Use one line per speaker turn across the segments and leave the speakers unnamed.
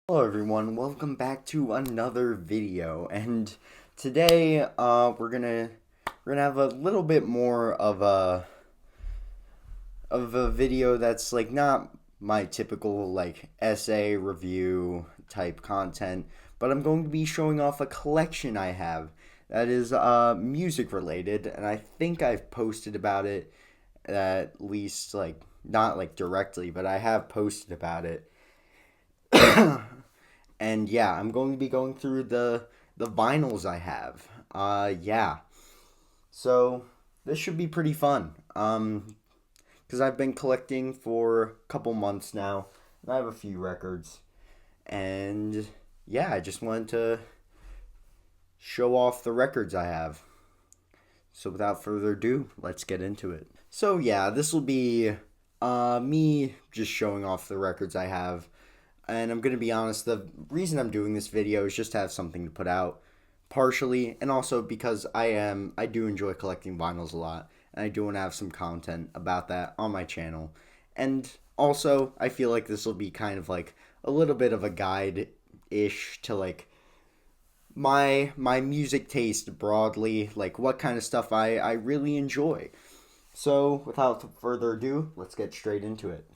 Hello everyone, welcome back to another video, and today we're gonna have a little bit more of a video that's like not my typical like essay review type content, but I'm going to be showing off a collection I have that is music related, and I think I've posted about it at least like not like directly, but I have posted about it. And yeah, I'm going to be going through the vinyls I have. Yeah. So this should be pretty fun. Because I've been collecting for a couple months now, and I have a few records. And yeah, I just wanted to show off the records I have. So without further ado, let's get into it. So yeah, this will be me just showing off the records I have. And I'm going to be honest, the reason I'm doing this video is just to have something to put out, partially, and also because I do enjoy collecting vinyls a lot, and I do want to have some content about that on my channel. And also, I feel like this will be kind of like a little bit of a guide-ish to like my music taste broadly, like what kind of stuff I really enjoy. So, without further ado, let's get straight into it.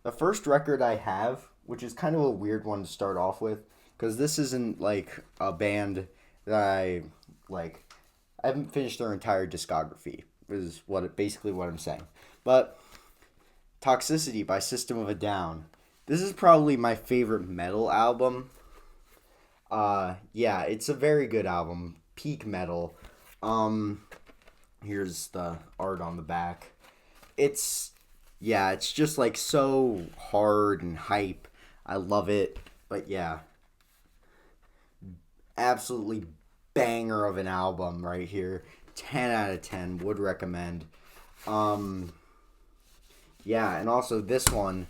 The first record I have, which is kind of a weird one to start off with, because this isn't like a band that I like. I haven't finished their entire discography. Is basically what I'm saying. But Toxicity by System of a Down. This is probably my favorite metal album. Yeah, it's a very good album. Peak metal. Um, Here's the art on the back. It's yeah, it's just like so hard and hype. I love it. But yeah, absolutely banger of an album right here. 10 out of 10 would recommend. Um yeah, and also this one,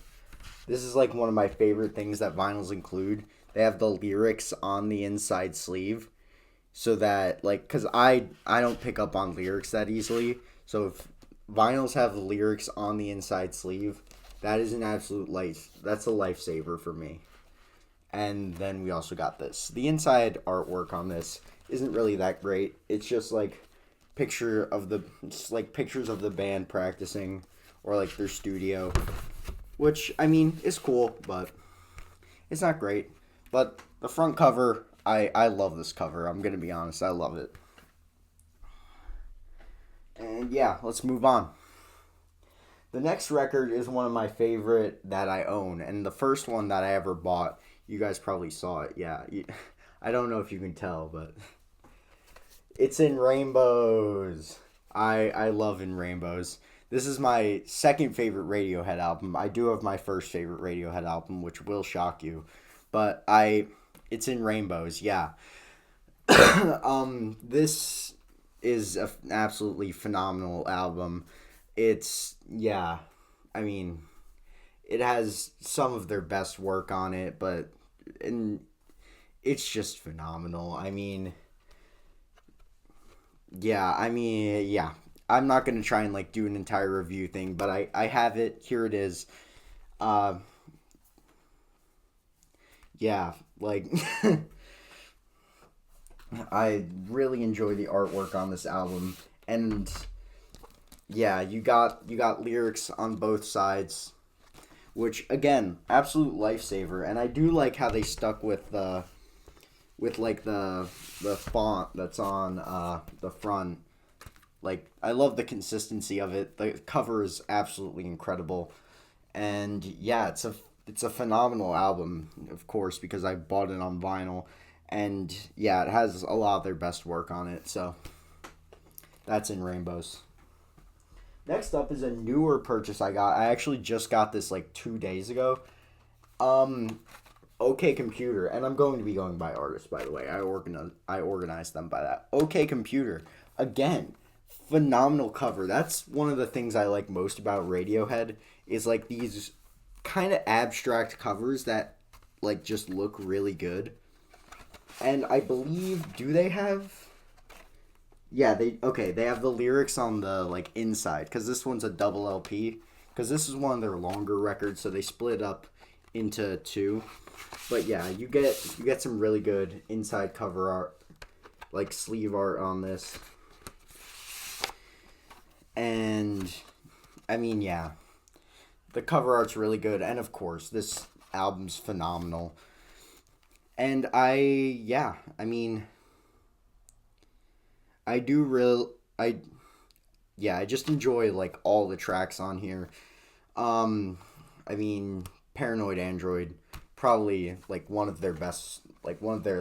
this is like one of my favorite things that vinyls include. They have the lyrics on the inside sleeve so that like cuz I don't pick up on lyrics that easily. So if vinyls have the lyrics on the inside sleeve, that is an absolute life. That's a lifesaver for me. And then we also got this. The inside artwork on this isn't really that great. It's just like pictures of the band practicing or like their studio, which I mean is cool, but it's not great. But the front cover, I love this cover. I'm gonna be honest, I love it. And yeah, let's move on. The next record is one of my favorite that I own, and the first one that I ever bought. You guys probably saw it. Yeah, I don't know if you can tell, but it's In Rainbows. I love In Rainbows. This is my second favorite Radiohead album. I do have my first favorite Radiohead album, which will shock you, but it's In Rainbows. Yeah. This is an absolutely phenomenal album. It's yeah, I mean, it has some of their best work on it, but and it's just phenomenal. Yeah. I'm not gonna try and like do an entire review thing, but I have it. Here it is. Uh, yeah, like I really enjoy the artwork on this album, and yeah, you got lyrics on both sides, which again, absolute lifesaver. And I do like how they stuck with like the font that's on the front. Like I love the consistency of it. The cover is absolutely incredible, and yeah, it's a phenomenal album, of course, because I bought it on vinyl, and yeah, it has a lot of their best work on it. So that's In Rainbows. Next up is a newer purchase I got. I actually just got this like 2 days ago. Um, OK Computer, and I'm going to be going by artist, by the way. I organized them by that. OK Computer, again, phenomenal cover. That's one of the things I like most about Radiohead is like these kind of abstract covers that like just look really good. And I believe, do they have? Yeah, they have the lyrics on the like inside because this one's a double LP because this is one of their longer records, so they split up into two. But yeah, you get some really good inside cover art, like sleeve art on this. And I mean, yeah, the cover art's really good, and of course, this album's phenomenal. And I mean, I do real, I yeah, I just enjoy like all the tracks on here. Um, I mean, Paranoid Android, probably like one of their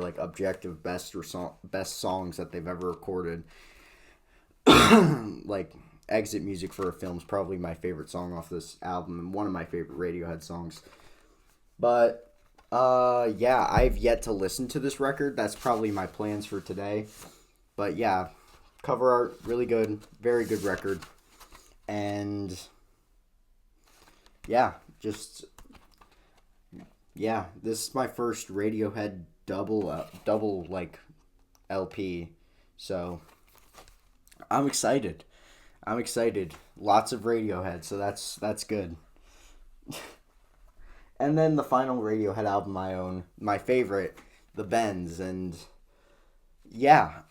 like objective best songs that they've ever recorded. Like Exit Music for a Film is probably my favorite song off this album and one of my favorite Radiohead songs. But yeah, I've yet to listen to this record. That's probably my plans for today. But yeah, cover art really good, very good record. And yeah, just yeah, this is my first Radiohead double like LP. So, I'm excited. I'm excited. Lots of Radiohead, so that's good. And then the final Radiohead album I own, my favorite, The Bends, and yeah,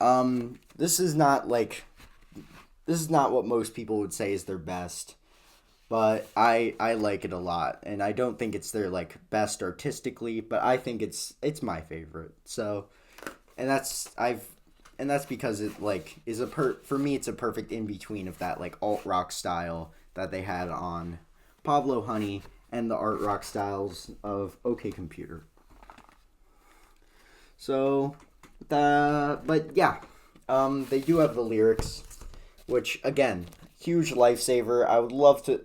this is not what most people would say is their best, but I like it a lot, and I don't think it's their like best artistically, but I think it's my favorite. So, and that's because it like is for me it's a perfect in between of that like alt rock style that they had on Pablo Honey and the art rock styles of OK Computer. So, but yeah, they do have the lyrics, which again, huge lifesaver. I would love to.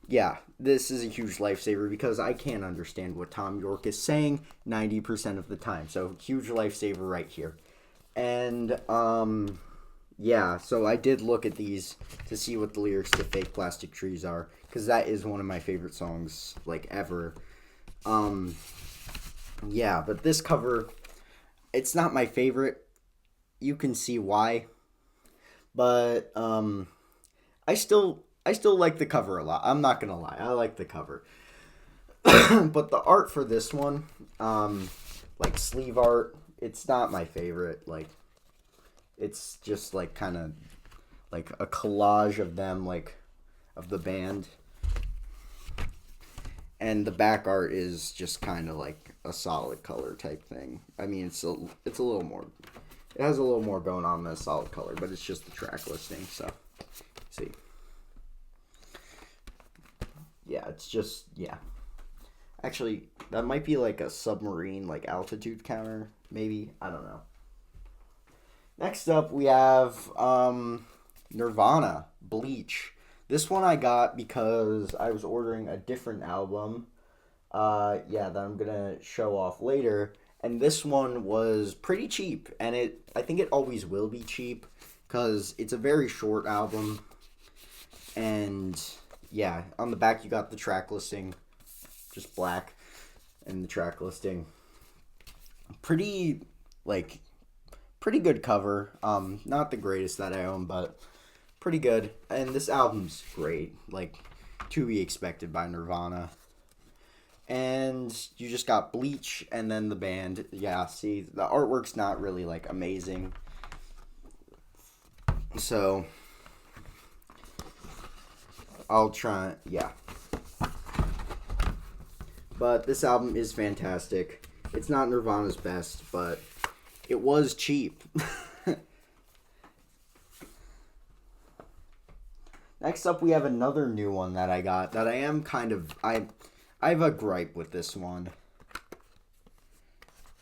Yeah, this is a huge lifesaver because I can't understand what Tom York is saying 90% of the time. So huge lifesaver right here. And yeah, so I did look at these to see what the lyrics to Fake Plastic Trees are, because that is one of my favorite songs like ever. Um yeah, but this cover, it's not my favorite. You can see why. But I still like the cover a lot. I'm not gonna lie, I like the cover. But the art for this one, like sleeve art, it's not my favorite. Like it's just like kind of like a collage of them, like of the band, and the back art is just kind of like a solid color type thing. I mean, it's a little more. It has a little more going on than a solid color, but it's just the track listing. So, see, yeah, it's just yeah. Actually, that might be like a submarine like altitude counter, maybe. I don't know. Next up, we have Nirvana, Bleach. This one I got because I was ordering a different album. Yeah, that I'm gonna show off later. And this one was pretty cheap, and I think it always will be cheap, because it's a very short album. And yeah, on the back you got the track listing, just black, and the track listing. Pretty like pretty good cover. Not the greatest that I own, but pretty good. And this album's great, like to be expected by Nirvana. And you just got Bleach and then the band. Yeah, see, the artwork's not really like amazing. So I'll try, yeah. But this album is fantastic. It's not Nirvana's best, but it was cheap. Next up, we have another new one that I got that I am kind of I have a gripe with this one.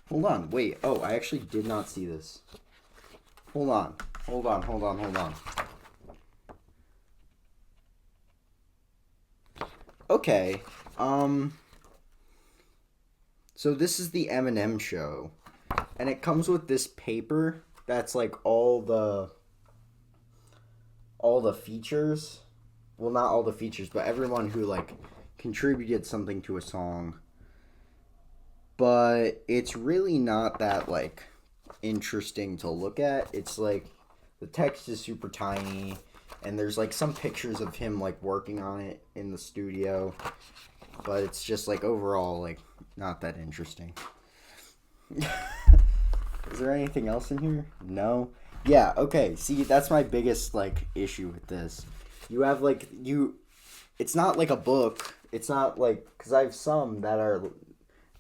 Hold on, wait. Oh, I actually did not see this. Hold on. Hold on, hold on, hold on. Okay. So this is the Eminem show, and it comes with this paper that's like all the features. Well, not all the features, but everyone who like contributed something to a song. But it's really not that like interesting to look at. It's like the text is super tiny, and there's like some pictures of him like working on it in the studio. but it's just like overall like not that interesting. Is there anything else in here? No. Yeah, okay. See, that's my biggest like issue with this. You have like you it's not like a book. It's not like cuz I have some that are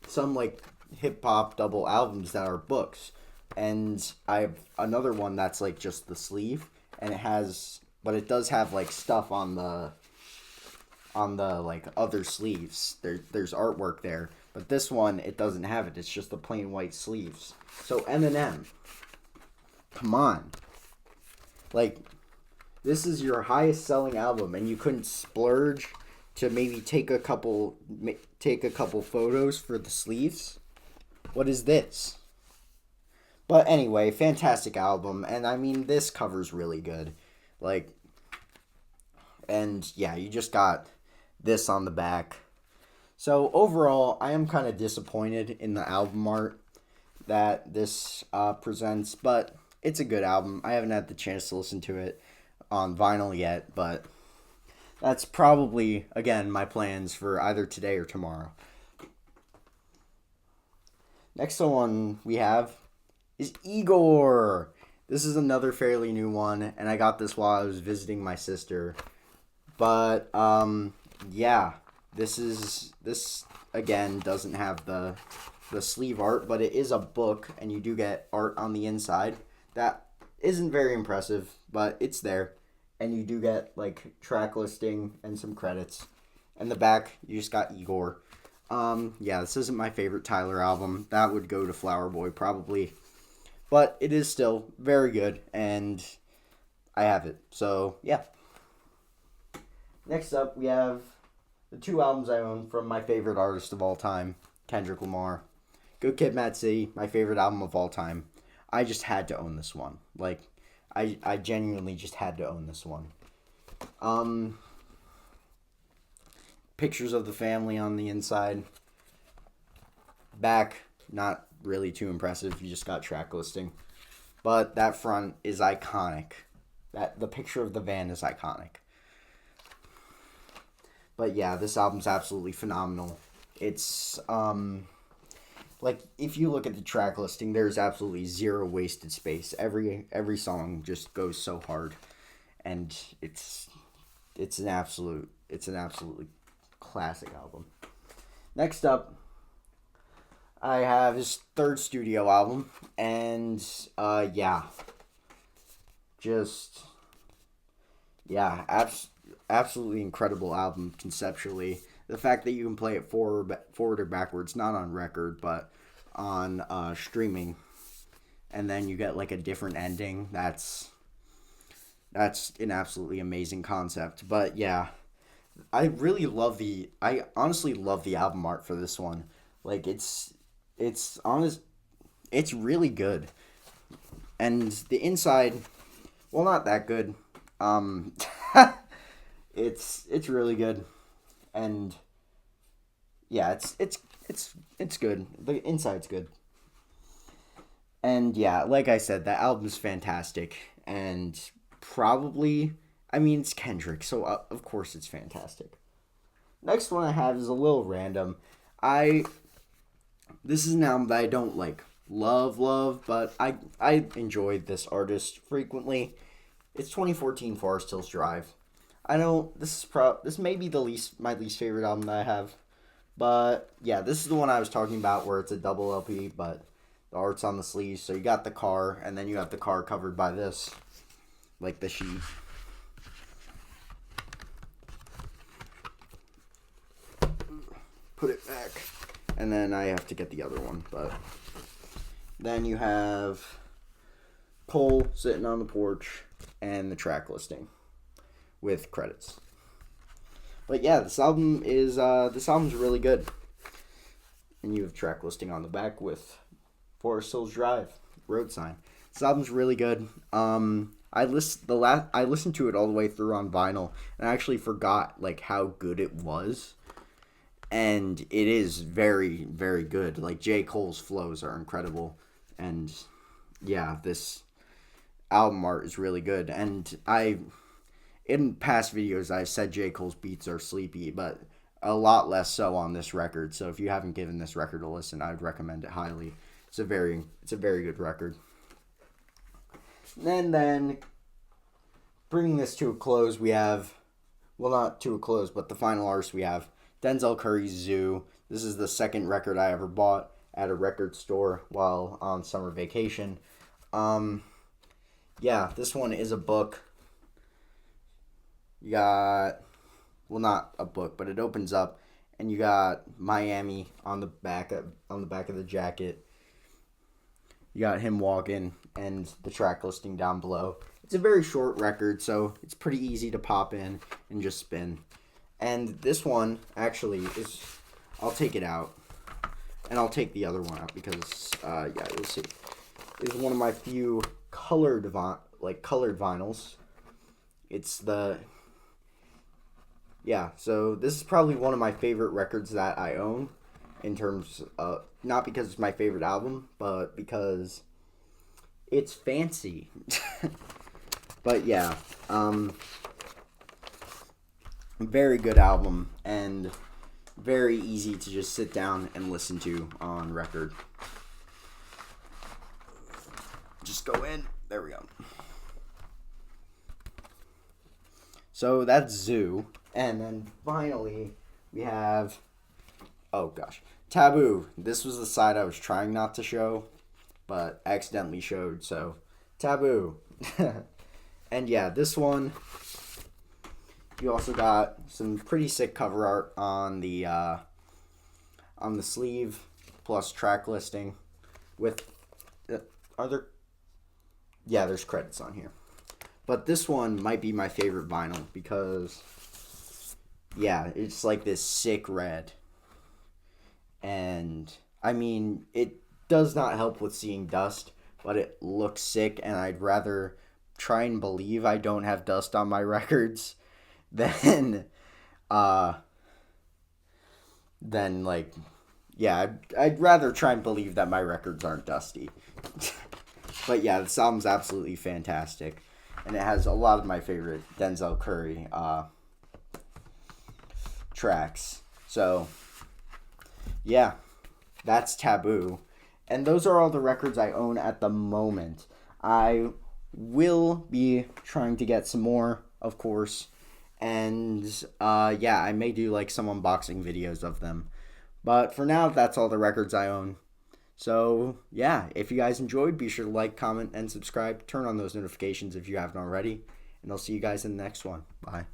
some like hip hop double albums that are books. And I have another one that's like just the sleeve and it has but it does have like stuff on the like other sleeves. There's artwork there, but this one it doesn't have it. It's just the plain white sleeves. So Eminem, come on, like this is your highest selling album, and you couldn't splurge to maybe take a couple photos for the sleeves. What is this? But anyway, fantastic album, and I mean this cover's really good, like, and yeah, you just got this on the back. So overall, I am kind of disappointed in the album art that this presents, but it's a good album. I haven't had the chance to listen to it on vinyl yet, but that's probably, again, my plans for either today or tomorrow. Next one we have is Igor. This is another fairly new one, and I got this while I was visiting my sister. But yeah, this again doesn't have the sleeve art, but it is a book, and you do get art on the inside. That isn't very impressive, but it's there, and you do get like track listing and some credits. And the back, you just got Igor. Yeah, this isn't my favorite Tyler album. That would go to Flower Boy probably, but it is still very good, and I have it. So yeah. Next up, we have the two albums I own from my favorite artist of all time, Kendrick Lamar. Good Kid, Mad City, my favorite album of all time. I just had to own this one. Like, I genuinely just had to own this one. Pictures of the family on the inside. Back, not really too impressive. You just got track listing. But that front is iconic. The picture of the van is iconic. But yeah, this album's absolutely phenomenal. It's like if you look at the track listing, there's absolutely zero wasted space. Every song just goes so hard, and it's an absolutely classic album. Next up, I have his third studio album, and yeah, just yeah, absolutely incredible album conceptually. The fact that you can play it forward or backwards, not on record, but on streaming, and then you get like a different ending. That's an absolutely amazing concept. But yeah, I honestly love the album art for this one. Like it's honest, it's really good, and the inside, well, not that good. Um, it's really good, and yeah, it's good. The inside's good, and yeah, like I said, that album's fantastic, and probably, I mean, it's Kendrick, so of course it's fantastic. Next one I have is a little random. I This is an album that I don't like love, but I enjoy this artist frequently. It's 2014 Forest Hills Drive. I know this may be my least favorite album that I have, but yeah, this is the one I was talking about where it's a double LP, but the art's on the sleeve. So you got the car, and then you have the car covered by this, like the sheet. Put it back, and then I have to get the other one, but then you have Cole sitting on the porch and the track listing with credits. But yeah, this album's really good. And you have track listing on the back with Forest Hills Drive road sign. This album's really good. I listened to it all the way through on vinyl, and I actually forgot like how good it was. And it is very, very good. Like J. Cole's flows are incredible, and yeah, this album art is really good. And in past videos I've said J. Cole's beats are sleepy, but a lot less so on this record. So if you haven't given this record a listen, I would recommend it highly. It's a very good record. And then bringing this to a close, we have, well, not to a close, but the final artist we have, Denzel Curry's Zoo. This is the second record I ever bought at a record store while on summer vacation. Yeah, this one is a book. You got, well, not a book, but it opens up, and you got Miami on the back of the jacket. You got him walking, and the track listing down below. It's a very short record, so it's pretty easy to pop in and just spin. And this one actually is, I'll take it out, and I'll take the other one out because, yeah, you'll see, is one of my few colored vinyls. It's the, yeah, so this is probably one of my favorite records that I own in terms of, not because it's my favorite album, but because it's fancy. But yeah, very good album and very easy to just sit down and listen to on record. Just go in. There we go. So that's Zoo. And then finally we have, oh gosh, Taboo. This was the side I was trying not to show, but accidentally showed. So Taboo. And yeah, this one, you also got some pretty sick cover art on the sleeve, plus track listing. With, are there? Yeah, there's credits on here. But this one might be my favorite vinyl because, yeah, it's like this sick red. And, I mean, it does not help with seeing dust, but it looks sick, and I'd rather try and believe I don't have dust on my records than like, yeah, I'd rather try and believe that my records aren't dusty. But yeah, this album's absolutely fantastic, and it has a lot of my favorite Denzel Curry tracks. So yeah, that's Taboo, and those are all the records I own at the moment. I will be trying to get some more, of course, and yeah, I may do like some unboxing videos of them, but for now, that's all the records I own. So yeah, if you guys enjoyed, be sure to like, comment, and subscribe. Turn on those notifications if you haven't already, and I'll see you guys in the next one. Bye.